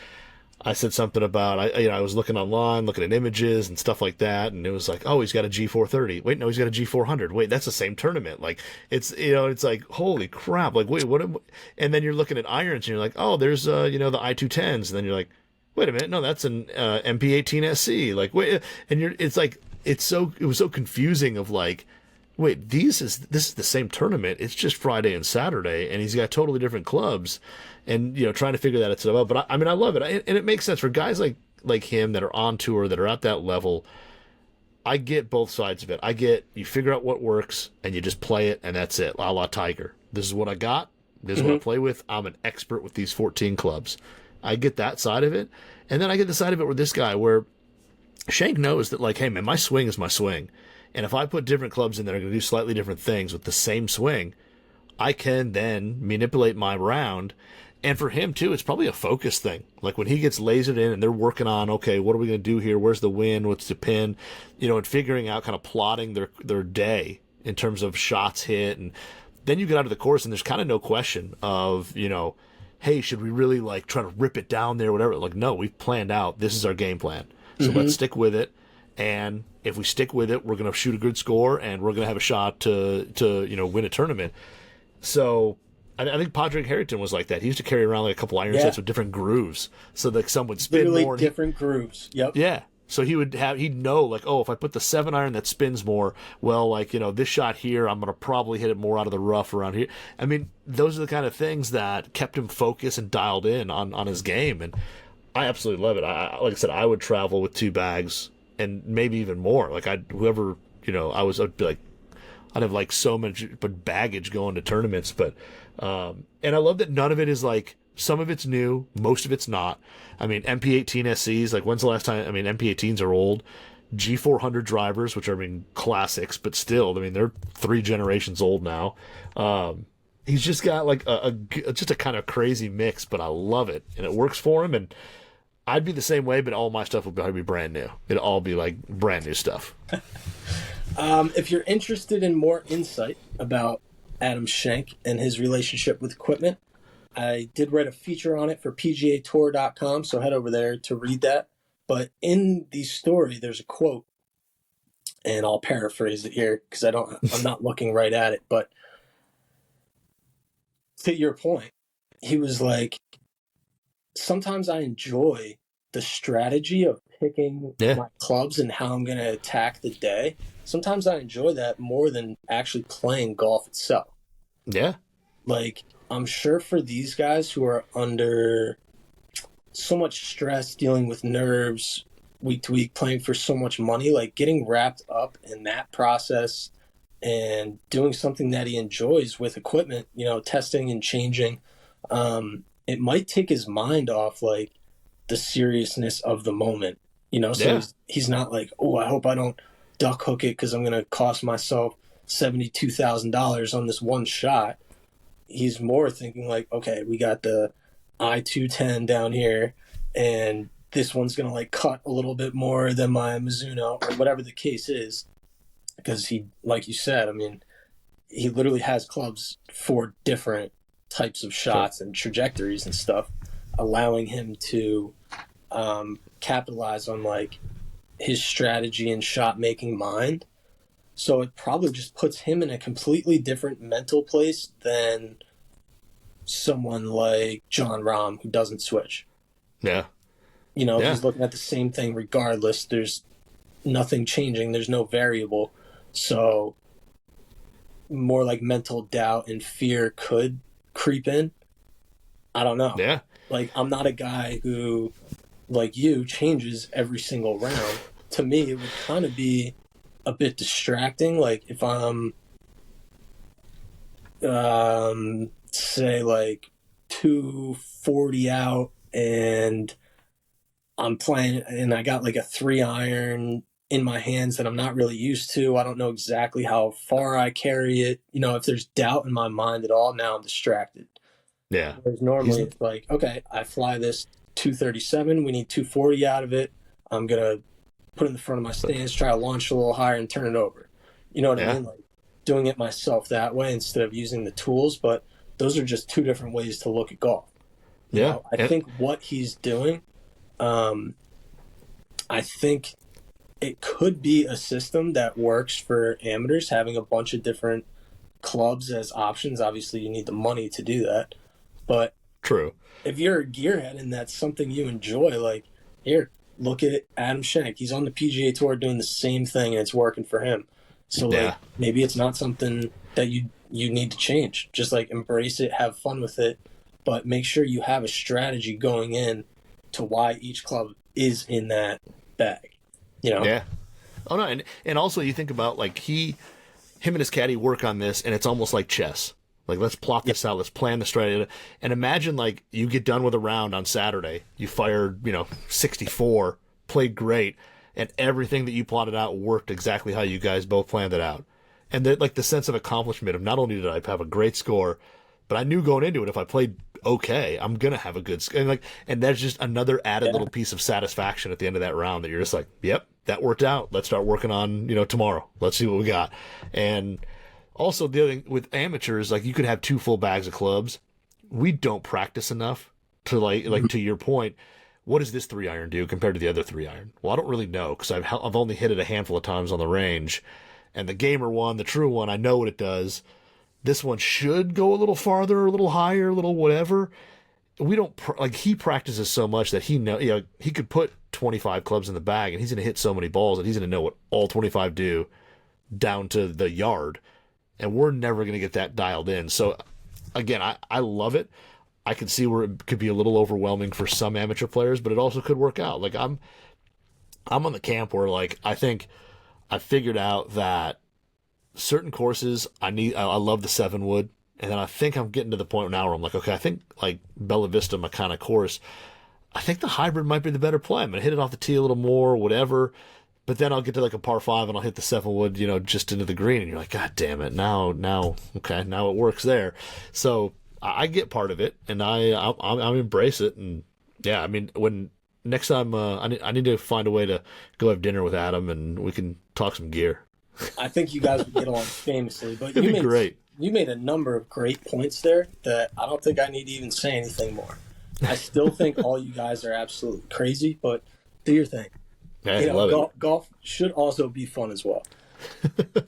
I said something about I was looking online, looking at images and stuff like that, and it was like, oh, he's got a G430. Wait, no, he's got a G400. Wait, that's the same tournament. Like it's like holy crap. Like wait, what? And then you're looking at irons, and you're like, oh, there's the I210s, and then you're like, wait a minute, no, that's an MP18SC. Like wait, and it's like it was so confusing of like. Wait, this is the same tournament. It's just Friday and Saturday, and he's got totally different clubs, and trying to figure that stuff out. But I mean, I love it, and it makes sense for guys like him that are on tour that are at that level. I get both sides of it. I get you figure out what works and you just play it, and that's it. A la Tiger. This is what I got. This is what I play with. I'm an expert with these 14 clubs. I get that side of it, and then I get the side of it with this guy where Shank knows that like, hey man, my swing is my swing. And if I put different clubs in that are going to do slightly different things with the same swing, I can then manipulate my round. And for him, too, it's probably a focus thing. Like when he gets lasered in and they're working on, okay, what are we going to do here? Where's the wind? What's the pin? And figuring out, kind of plotting their day in terms of shots hit. And then you get out of the course and there's kind of no question of, hey, should we really like try to rip it down there, whatever? Like, no, we've planned out. This is our game plan. So let's stick with it. And if we stick with it, we're going to shoot a good score and we're going to have a shot to win a tournament. So I think Padraig Harrington was like that. He used to carry around like a couple iron sets with different grooves so that some would spin Literally more. Different grooves. Yep. Yeah. So he'd know like, oh, if I put the 7-iron that spins more, well, like, this shot here, I'm going to probably hit it more out of the rough around here. I mean, those are the kind of things that kept him focused and dialed in on his game. And I absolutely love it. Like I said, I would travel with 2 bags and maybe even more. Like I'd be like, I'd have like so much baggage going to tournaments, but and I love that none of it is like, some of it's new, most of it's not. I mean, MP18 SCs, like when's the last time? I mean, MP18s are old. G400 drivers, which are classics, but still, I mean, they're 3 generations old now. He's just got like just a kind of crazy mix, but I love it and it works for him. And I'd be the same way, but all my stuff would probably be brand new. It'd all be like brand new stuff. If you're interested in more insight about Adam Schenk and his relationship with equipment, I did write a feature on it for PGAtour.com, so head over there to read that. But in the story, there's a quote, and I'll paraphrase it here because I'm not looking right at it. But to your point, he was like, sometimes I enjoy the strategy of picking my clubs and how I'm going to attack the day. Sometimes I enjoy that more than actually playing golf itself. Yeah. Like, I'm sure for these guys who are under so much stress, dealing with nerves week to week, playing for so much money, like getting wrapped up in that process and doing something that he enjoys with equipment, testing and changing, it might take his mind off like the seriousness of the moment, so he's not like, oh, I hope I don't duck hook it because I'm going to cost myself $72,000 on this one shot. He's more thinking like, okay, we got the I210 down here and this one's going to like cut a little bit more than my Mizuno or whatever the case is. Because he, like you said, I mean, he literally has clubs for different types of shots and trajectories and stuff, allowing him to capitalize on like his strategy and shot making mind. So it probably just puts him in a completely different mental place than someone like John Rahm who doesn't switch. Yeah. He's looking at the same thing regardless. There's nothing changing. There's no variable. So more like mental doubt and fear could creep in. I don't know. Yeah. Like, I'm not a guy who, like you, changes every single round. To me, it would kind of be a bit distracting. Like, if I'm, say like 240 out, and I'm playing and I got like a 3-iron in my hands that I'm not really used to. I don't know exactly how far I carry it. If there's doubt in my mind at all, now I'm distracted. Yeah. Whereas normally it's like, okay, I fly this 237. We need 240 out of it. I'm going to put it in the front of my stance, try to launch a little higher and turn it over. You know what I mean? Like doing it myself that way instead of using the tools. But those are just two different ways to look at golf. I think what he's doing, I think it could be a system that works for amateurs, having a bunch of different clubs as options. Obviously, you need the money to do that. But true. If you're a gearhead and that's something you enjoy, like, here, look at Adam Schenk. He's on the PGA Tour doing the same thing, and it's working for him. So, like, maybe it's not something that you need to change. Just, like, embrace it, have fun with it, but make sure you have a strategy going in to why each club is in that bag. Yeah. Oh, no, and also you think about, like, him and his caddy work on this, and it's almost like chess. Like, let's plot this out. Let's plan the strategy. And imagine, like, you get done with a round on Saturday. You fired, 64, played great, and everything that you plotted out worked exactly how you guys both planned it out. And the sense of accomplishment of not only did I have a great score, but I knew going into it, if I played okay, I'm going to have a good score. And that's just another added little piece of satisfaction at the end of that round that you're just like, yep, that worked out. Let's start working on, tomorrow. Let's see what we got. And also, the other thing with amateurs, like, you could have 2 full bags of clubs. We don't practice enough to, like to your point, what does this 3-iron do compared to the other 3-iron? Well, I don't really know because I've only hit it a handful of times on the range. And the gamer one, the true one, I know what it does. This one should go a little farther, a little higher, a little whatever. We don't, he practices so much that he could put 25 clubs in the bag and he's going to hit so many balls that he's going to know what all 25 do down to the yard. And we're never going to get that dialed in. So, again, I love it. I can see where it could be a little overwhelming for some amateur players, but it also could work out. Like, I'm on the camp where, like, I think I figured out that certain courses I love the 7-wood, and then I think I'm getting to the point now where I'm like, okay, I think, like, Bella Vista, my kind of course, I think the hybrid might be the better play. I'm going to hit it off the tee a little more, whatever. But then I'll get to like a par 5 and I'll hit the 7-wood, just into the green, and you're like, God damn it! Now, okay, now it works there. So I get part of it, and I embrace it, and yeah, I mean, when next time I need to find a way to go have dinner with Adam, and we can talk some gear. I think you guys would get along famously, but It'd be great. You made a number of great points there that I don't think I need to even say anything more. I still think all you guys are absolutely crazy, but do your thing. I love it. Golf should also be fun as well.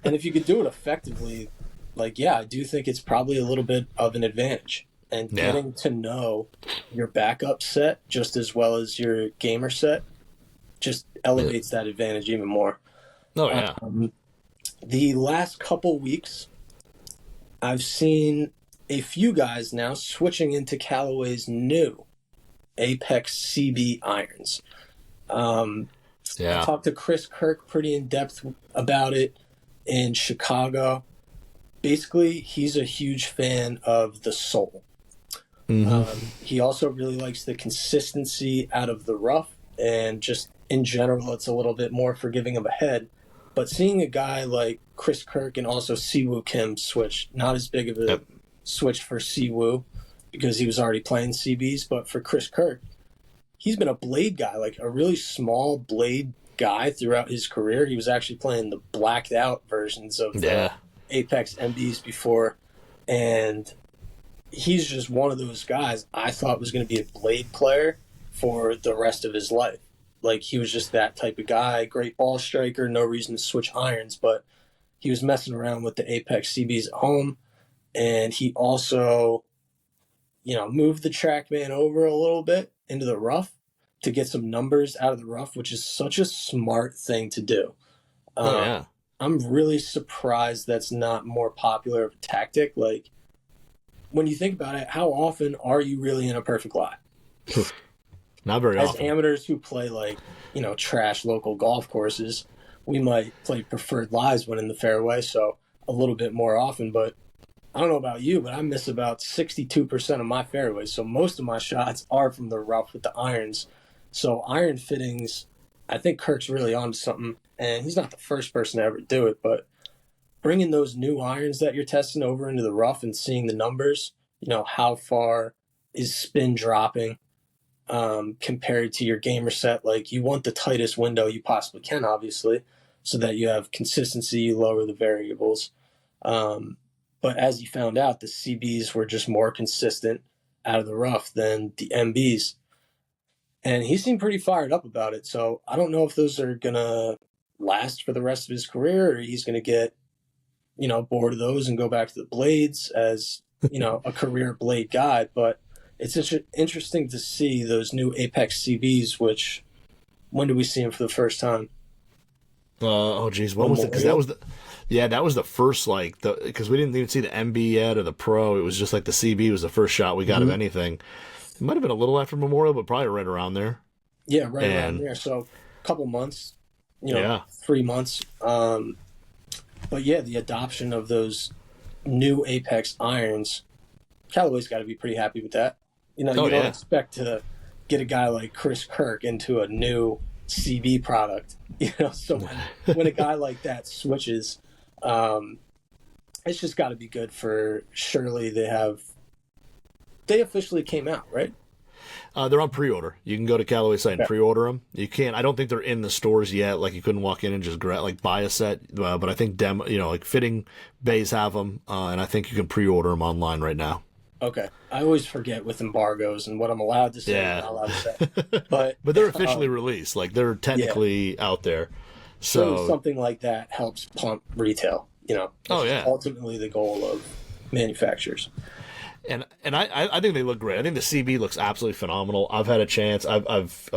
And if you could do it effectively, like, yeah, I do think it's probably a little bit of an advantage. And getting to know your backup set just as well as your gamer set just elevates that advantage even more. Oh, yeah. The last couple weeks, I've seen a few guys now switching into Callaway's new Apex CB irons. I talked to Chris Kirk pretty in depth about it in Chicago. Basically, he's a huge fan of the sole. Mm-hmm. He also really likes the consistency out of the rough, and just in general, it's a little bit more forgiving of a head. But seeing a guy like Chris Kirk and also Siwoo Kim switch, not as big of a switch for Siwoo because he was already playing CBs, but for Chris Kirk, he's been a blade guy, like a really small blade guy throughout his career. He was actually playing the blacked out versions of the Apex MBs before. And he's just one of those guys I thought was going to be a blade player for the rest of his life. Like, he was just that type of guy, great ball striker, no reason to switch irons, but he was messing around with the Apex CBs at home. And he also, moved the TrackMan over a little bit into the rough to get some numbers out of the rough, which is such a smart thing to do. I'm really surprised that's not more popular of a tactic. Like, when you think about it, how often are you really in a perfect lie? Not very often. As amateurs who play, like, trash local golf courses, we might play preferred lies when in the fairway, so a little bit more often, but I don't know about you, but I miss about 62% of my fairways. So most of my shots are from the rough with the irons. So iron fittings, I think Kirk's really onto something. And he's not the first person to ever do it, but bringing those new irons that you're testing over into the rough and seeing the numbers, how far is spin dropping compared to your gamer set. Like, you want the tightest window you possibly can, obviously, so that you have consistency, you lower the variables. But as you found out, the CBs were just more consistent out of the rough than the MBs. And he seemed pretty fired up about it. So I don't know if those are going to last for the rest of his career, or he's going to get, bored of those and go back to the blades as, a career blade guy. But it's interesting to see those new Apex CBs, which, when did we see them for the first time? Oh geez, when was it? Because that was the first, because we didn't even see the MB yet or the Pro. It was just like the CB was the first shot we got of anything. It might have been a little after Memorial, but probably right around there. Yeah, around there. So a couple months, 3 months. But yeah, the adoption of those new Apex irons, Callaway's got to be pretty happy with that. You don't expect to get a guy like Chris Kirk into a new CB product. So when a guy like that switches, it's just got to be good for Shirley. They officially came out, right? They're on pre-order. You can go to Callaway's site and pre-order them. You can't. I don't think they're in the stores yet. Like, you couldn't walk in and just buy a set. But I think fitting bays have them, and I think you can pre-order them online right now. Okay, I always forget with embargoes and what I'm allowed to say and not allowed to say. But they're officially released. Like, they're technically out there. So something like that helps pump retail. Ultimately the goal of manufacturers. And I think they look great. I think the CB looks absolutely phenomenal. I've had a chance. I've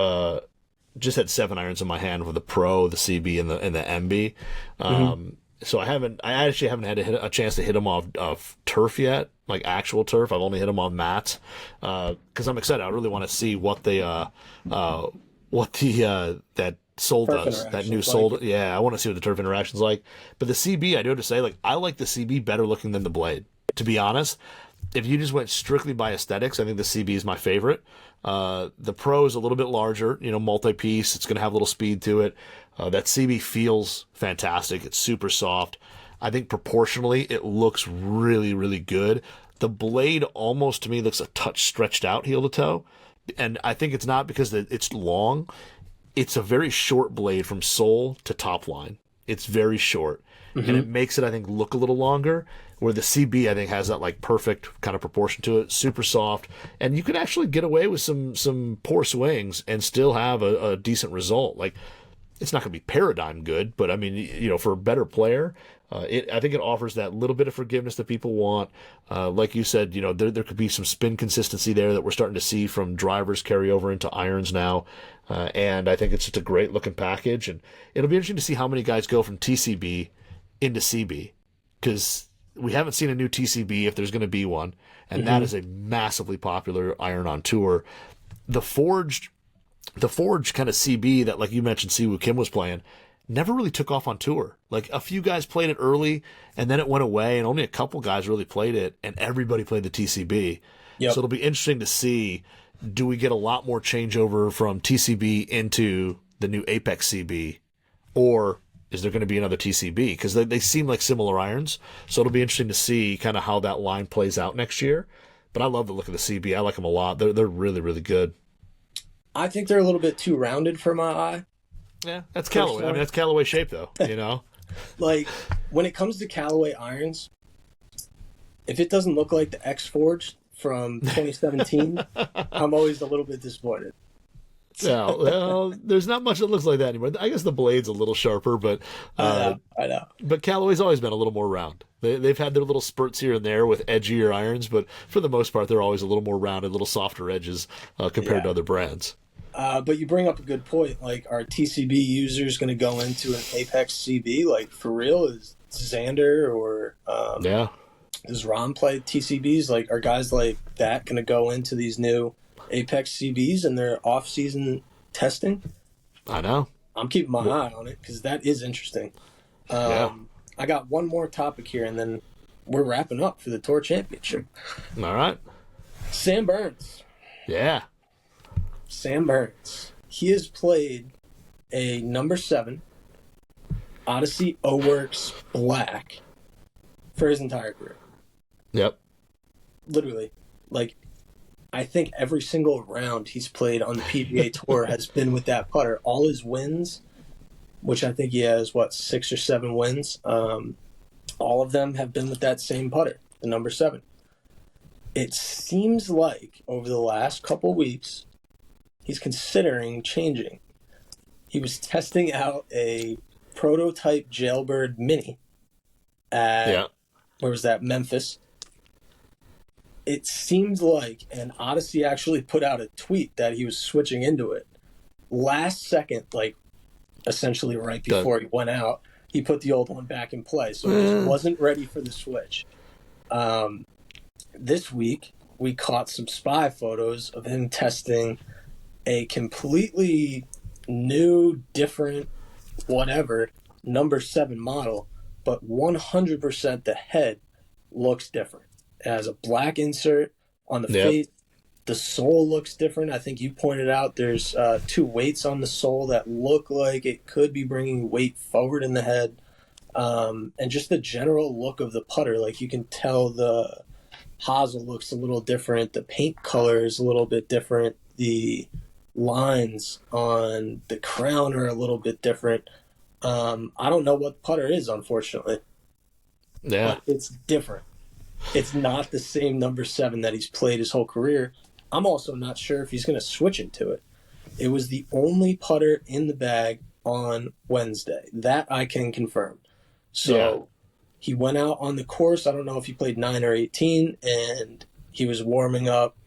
just had 7 irons in my hand with the Pro, the CB, and the MB. So I actually haven't had a chance to hit them off turf yet, like actual turf. I've only hit them on mats because I'm excited. I really want to see what that Soul does, that new Soul. Yeah, I want to see what the turf interaction's like. But the CB, I do have to say, I like the CB better looking than the Blade. To be honest, if you just went strictly by aesthetics, I think the CB is my favorite. The Pro is a little bit larger, multi-piece. It's going to have a little speed to it. That CB feels fantastic. It's super soft. I think proportionally, it looks really, really good. The Blade almost, to me, looks a touch stretched out heel to toe. And I think it's not because it's long. It's a very short blade from sole to top line. It's very short. And it makes it, I think, look a little longer, where the CB, I think, has that perfect kind of proportion to it, super soft, and you can actually get away with some poor swings and still have a decent result. It's not going to be paradigm good, but I mean, for a better player, I think it offers that little bit of forgiveness that people want. Like you said, there could be some spin consistency there that we're starting to see from drivers carry over into irons now, and I think it's just a great looking package, and it'll be interesting to see how many guys go from TCB into CB, because we haven't seen a new TCB if there's going to be one, and that is a massively popular iron on tour. The forged kind of CB that, like you mentioned, Siwoo Kim was playing, never really took off on tour. A few guys played it early, and then it went away, and only a couple guys really played it, and everybody played the TCB. Yep. So it'll be interesting to see, do we get a lot more changeover from TCB into the new Apex CB, or is there going to be another TCB? Because they seem like similar irons. So it'll be interesting to see kind of how that line plays out next year. But I love the look of the CB. I like them a lot. They're really, really good. I think they're a little bit too rounded for my eye. Yeah, that's Callaway. I mean, that's Callaway shape, though, When it comes to Callaway irons, if it doesn't look like the X-Forged from 2017, I'm always a little bit disappointed. Yeah, well, there's not much that looks like that anymore. I guess the blade's a little sharper, but I know. But Callaway's always been a little more round. They've had their little spurts here and there with edgier irons, but for the most part, they're always a little more rounded, a little softer edges compared to other brands. But you bring up a good point. Are TCB users going to go into an Apex CB? For real, is Xander or does Ron play TCBs? Are guys like that going to go into these new Apex CBs in their off-season testing? I know. I'm keeping my eye on it because that is interesting. I got one more topic here, and then we're wrapping up for the Tour Championship. All right. Sam Burns. Yeah. Sam Burns. He has played a number 7 Odyssey O-Works Black for his entire career. Yep. Literally. Like, I think every single round he's played on the PGA Tour has been with that putter. All his wins, which I think he has, 6 or 7 wins, all of them have been with that same putter, the number 7. It seems like over the last couple weeks, he's considering changing. He was testing out a prototype Jailbird Mini at, where was that, Memphis. It seems like, and Odyssey actually put out a tweet that he was switching into it. Last second, like essentially right before he went out, he put the old one back in play. So he just wasn't ready for the switch. This week, we caught some spy photos of him testing a completely new, different, whatever, number 7 model, but 100% the head looks different. It has a black insert on the face. The sole looks different. I think you pointed out there's 2 weights on the sole that look like it could be bringing weight forward in the head. And just the general look of the putter, like you can tell the hosel looks a little different. The paint color is a little bit different. The lines on the crown are a little bit different. I don't know what putter is, unfortunately. Yeah. But it's different. It's not the same number 7 that he's played his whole career. I'm also not sure if he's going to switch into it. It was the only putter in the bag on Wednesday. That I can confirm. So he went out on the course. I don't know if he played 9 or 18, and he was warming up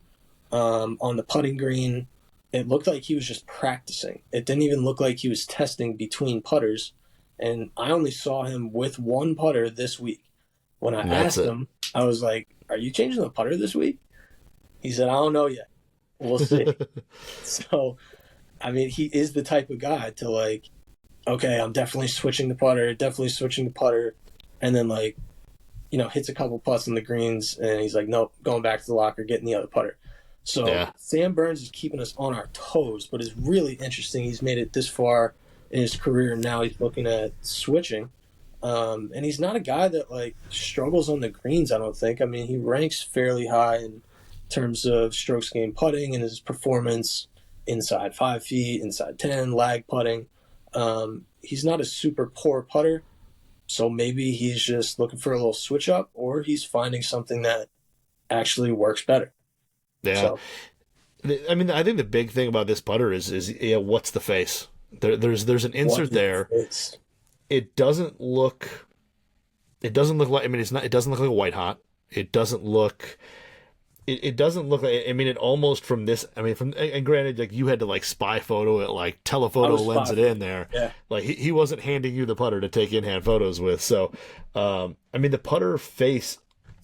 on the putting green. It looked like he was just practicing. It didn't even look like he was testing between putters. And I only saw him with 1 putter this week. When I asked him, I was like, "Are you changing the putter this week?" He said, "I don't know yet. We'll see." So, I mean, he is the type of guy to like, okay, I'm definitely switching the putter, and then like, hits a couple putts on the greens, and he's like, nope, going back to the locker, getting the other putter. So Sam Burns is keeping us on our toes, but it's really interesting. He's made it this far in his career, and now he's looking at switching. And he's not a guy that like struggles on the greens, I don't think. I mean, he ranks fairly high in terms of strokes gained putting and his performance inside 5 feet, inside 10, lag putting. He's not a super poor putter, so maybe he's just looking for a little switch up, or he's finding something that actually works better. Yeah. So, I mean, I think the big thing about this putter is what's the face? There's an insert there. It doesn't look like, I mean, it doesn't look like a white hot. It doesn't look like, I mean, it almost from this, I mean, and granted, like you had to like spy photo it, like telephoto lens it in there. Yeah. Like he wasn't handing you the putter to take in-hand photos with. So, I mean, the putter face,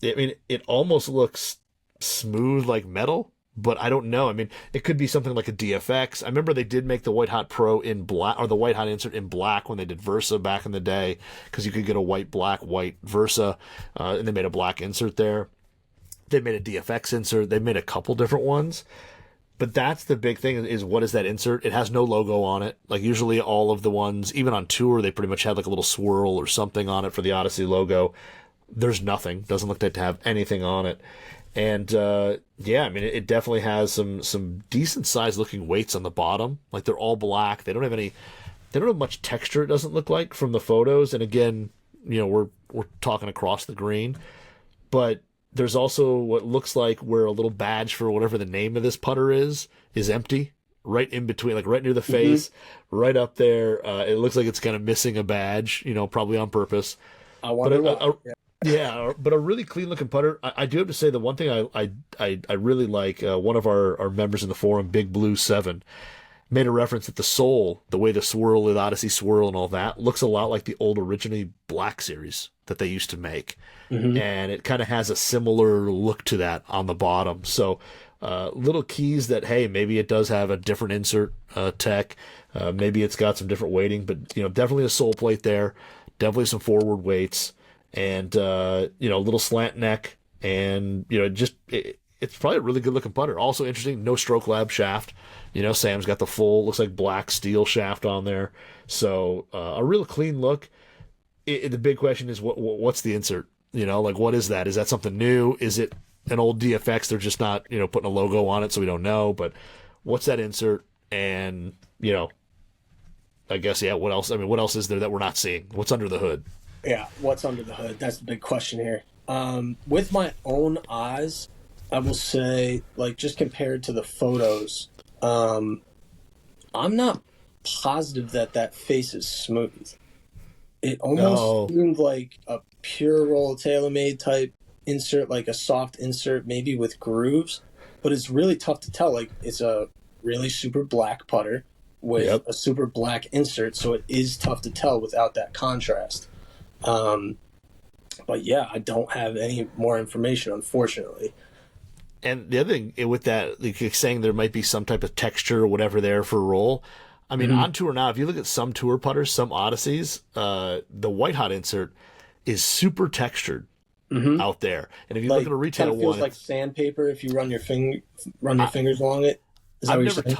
I mean, it almost looks smooth like metal. But I don't know. I mean, it could be something like a DFX. I remember they did make the White Hot Pro in black, or the White Hot insert in black when they did Versa back in the day, because you could get a white Versa, and they made a black insert there. They made a DFX insert. They made a couple different ones. But that's the big thing is what is that insert? It has no logo on it. Like usually all of the ones, even on tour, they pretty much had like a little swirl or something on it for the Odyssey logo. There's nothing. Doesn't look like to have anything on it. And, I mean, it definitely has some decent sized looking weights on the bottom. Like they're all black. They don't have much texture, it doesn't look like, from the photos. And again, we're talking across the green, but there's also what looks like where a little badge for whatever the name of this putter is empty, right in between, like right near the face, right up there. It looks like it's kind of missing a badge, probably on purpose. I wonder why. Yeah, but a really clean looking putter. I do have to say the one thing I really like, one of our members in the forum, Big Blue 7, made a reference that the sole, the way the swirl, the Odyssey swirl and all that, looks a lot like the old originally Black Series that they used to make. Mm-hmm. And it kind of has a similar look to that on the bottom. So little keys that, hey, maybe it does have a different insert tech. Maybe it's got some different weighting, but definitely a sole plate there. Definitely some forward weights. and a little slant neck, and it's probably a really good looking putter. Also interesting, no Stroke Lab shaft. Sam's got the full, looks like black steel shaft on there. So a real clean look. The big question is what's the insert? What is that? Is that something new? Is it an old DFX? They're just not putting a logo on it, so we don't know. But what's that insert? And I guess what else? I mean, what else is there that we're not seeing? What's under the hood? Yeah, what's under the hood? That's the big question here. With my own eyes, I will say, just compared to the photos, I'm not positive that face is smooth. It almost seemed like a pure roll TaylorMade type insert, like a soft insert, maybe with grooves, but it's really tough to tell. It's a really super black putter with a super black insert, so it is tough to tell without that contrast. But yeah, I don't have any more information, unfortunately. And the other thing with that, saying there might be some type of texture or whatever there for roll. I mean, on tour now, if you look at some tour putters, some Odysseys, the White Hot insert is super textured out there. And if you look at a retail one, it feels like sandpaper if you run your fingers along it. Is that what you're saying?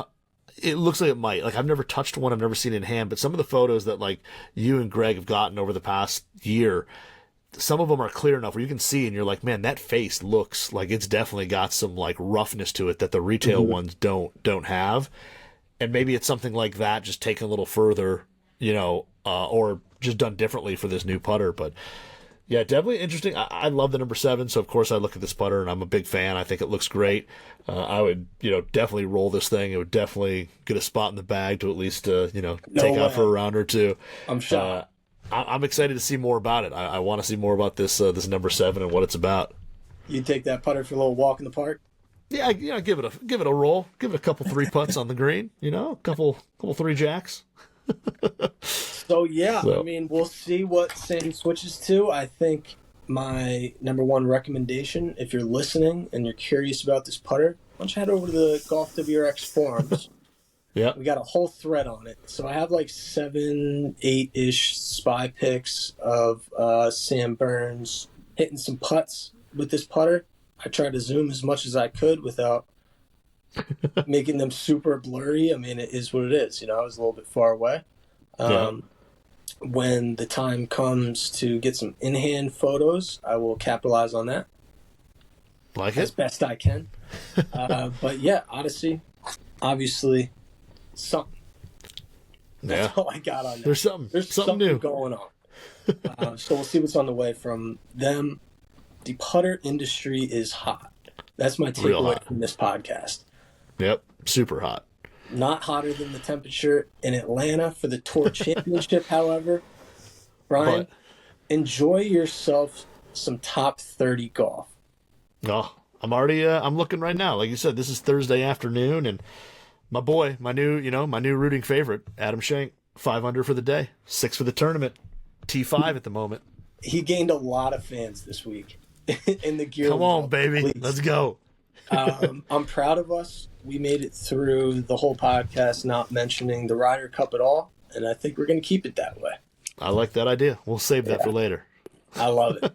It looks like it might. I've never touched one. I've never seen it in hand. But some of the photos that you and Greg have gotten over the past year, some of them are clear enough where you can see and you're like, man, that face looks like it's definitely got some roughness to it that the retail ones don't have. And maybe it's something like that, just taken a little further, or just done differently for this new putter. But yeah, definitely interesting. I love the number 7, so of course I look at this putter and I'm a big fan. I think it looks great. I would, definitely roll this thing. It would definitely get a spot in the bag to at least, take out for a round or two. I'm sure. I'm excited to see more about it. I want to see more about this number 7 and what it's about. You take that putter for a little walk in the park? Yeah, give it a roll. Give it a couple 3 putts on the green. A couple 3 jacks. So I mean, we'll see what Sam switches to. I think my number 1 recommendation, if you're listening and you're curious about this putter, why don't you head over to the Golf WRX forums. Yeah, we got a whole thread on it. So I have 7, 8-ish spy pics of Sam Burns hitting some putts with this putter. I tried to zoom as much as I could without making them super blurry. I mean, it is what it is. I was a little bit far away. When the time comes to get some in-hand photos, I will capitalize on that. As best I can. But yeah, Odyssey, obviously, something. That's all I got on that. There's something new going on. So we'll see what's on the way from them. The putter industry is hot. That's my takeaway from this podcast. Yep, super hot. Not hotter than the temperature in Atlanta for the Tour Championship, however. Brian, enjoy yourself some top 30 golf. Oh, I'm already I'm looking right now. Like you said, this is Thursday afternoon, and my boy, my new rooting favorite, Adam Schenk, 5 under for the day, 6 for the tournament, T5 at the moment. He gained a lot of fans this week in the gear. Come on, baby, please. Let's go. I'm proud of us. We made it through the whole podcast not mentioning the Ryder Cup at all, and I think we're going to keep it that way. I like that idea. We'll save that for later. I love it.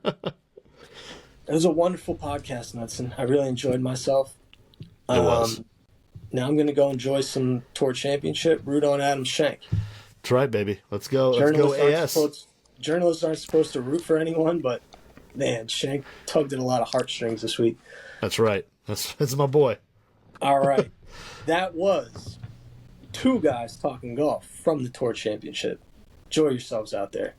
It was a wonderful podcast, Knudsen. I really enjoyed myself. It was. Now I'm going to go enjoy some Tour Championship. Root on Adam Schenk. That's right, baby. Let's go. Let's go AS. Journalists aren't supposed to root for anyone, but man, Schenk tugged at a lot of heartstrings this week. That's right. That's my boy. All right. That was 2 guys talking golf from the Tour Championship. Enjoy yourselves out there.